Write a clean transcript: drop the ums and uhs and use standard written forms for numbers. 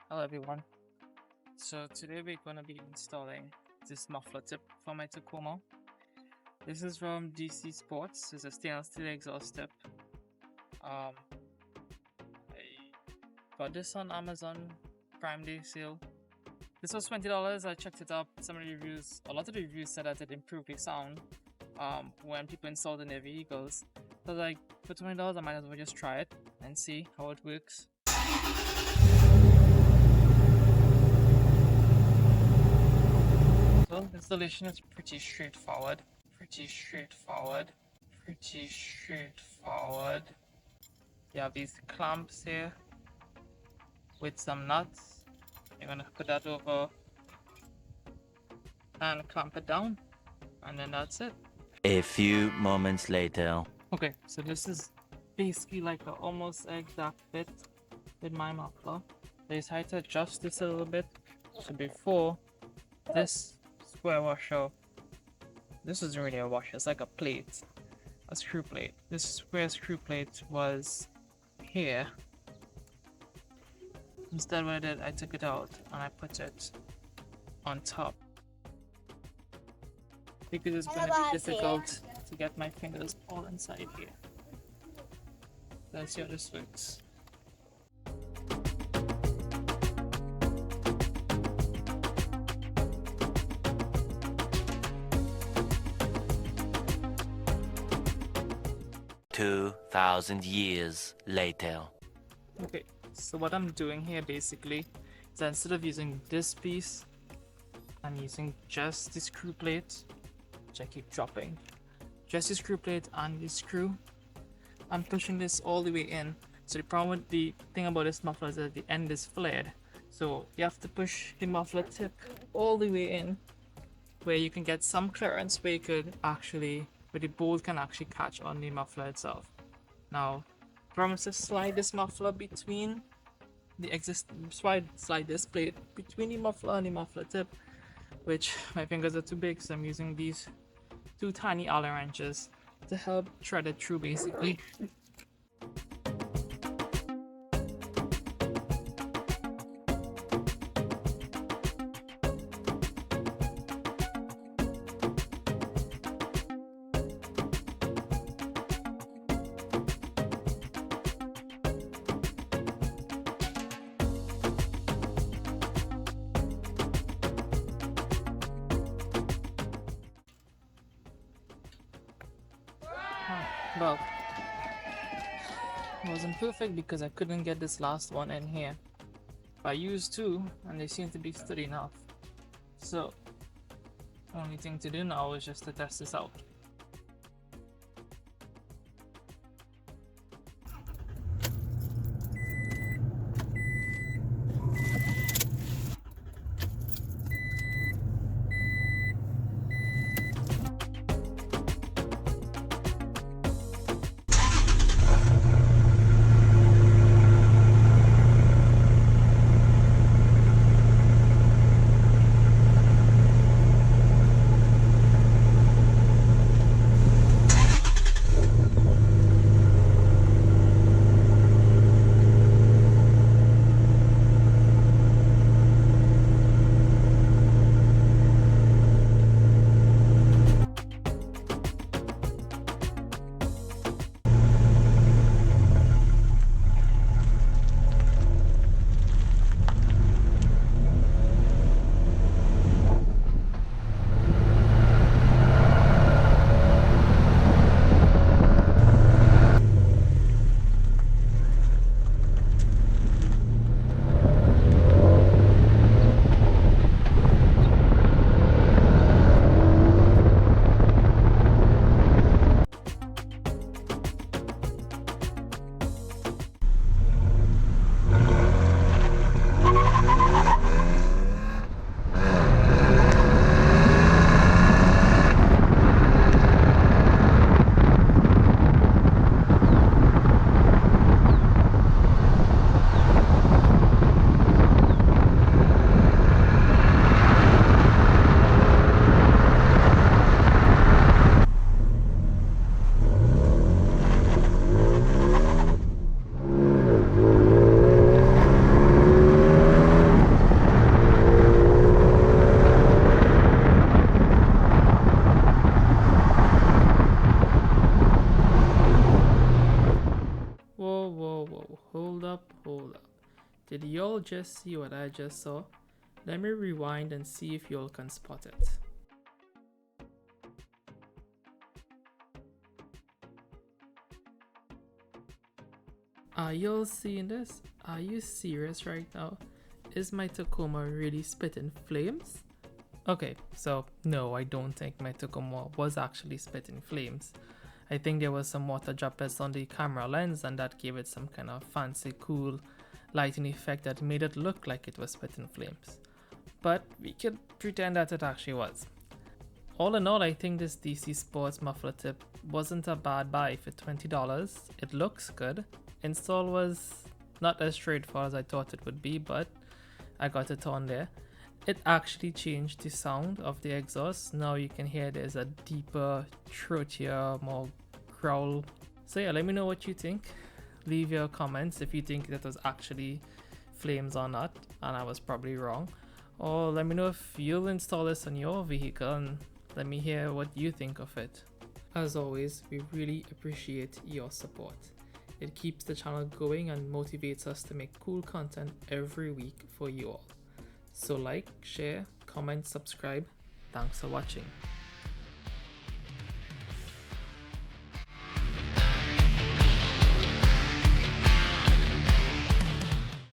Hello everyone. So today we're going to be installing this muffler tip for my Tacoma. This is from DC Sports. It's a stainless steel exhaust tip. I got this on Amazon Prime Day sale. This was $20. I checked it up. Some of the reviews, a lot of the reviews said that it improved the sound when people installed in their vehicles. So like, for $20 I might as well just try it and see how it works. So installation is pretty straightforward. You have these clamps here with some nuts. You're gonna put that over and clamp it down, and then that's it. A few moments later. Okay, so this is basically like an almost exact fit with my muffler. I decided to adjust this a little bit. So before, this square washer, this isn't really a washer, it's like a plate, a screw plate. This square screw plate was here. Instead what I did, I took it out and I put it on top, because it's going to be difficult to get my fingers all inside here. Let's see how this works. $2,000 years later. Okay, so what I'm doing here basically is that instead of using this piece, I'm using just the screw plate, which I keep dropping. Just the screw plate and the screw. I'm pushing this all the way in. So the problem with the thing about this muffler is that the end is flared. So you have to push the muffler tip all the way in, where you can get some clearance where you could actually, where the bolt can actually catch on the muffler itself. Now, promise to slide this muffler between the slide this plate between the muffler and the muffler tip, which my fingers are too big, so I'm using these two tiny Allen wrenches to help thread it through basically. Well, it wasn't perfect because I couldn't get this last one in here. But I used two and they seem to be steady enough. So, the only thing to do now is just to test this out. Did y'all just see what I just saw? Let me rewind and see if y'all can spot it. Are y'all seeing this? Are you serious right now? Is my Tacoma really spitting flames? Okay, so no, I don't think my Tacoma was actually spitting flames. I think there was some water droplets on the camera lens and that gave it some kind of fancy cool lighting effect that made it look like it was spitting flames. But we could pretend that it actually was. All in all, I think this DC Sports Muffler Tip wasn't a bad buy for $20. It looks good. Install was not as straightforward as I thought it would be, but I got it on there. It actually changed the sound of the exhaust. Now you can hear there's a deeper, throatier, more growl. So yeah, let me know what you think. Leave your comments if you think that was actually flames or not, and I was probably wrong. Or let me know if you'll install this on your vehicle and let me hear what you think of it. As always, we really appreciate your support. It keeps the channel going and motivates us to make cool content every week for you all. So like, share, comment, subscribe. Thanks for watching.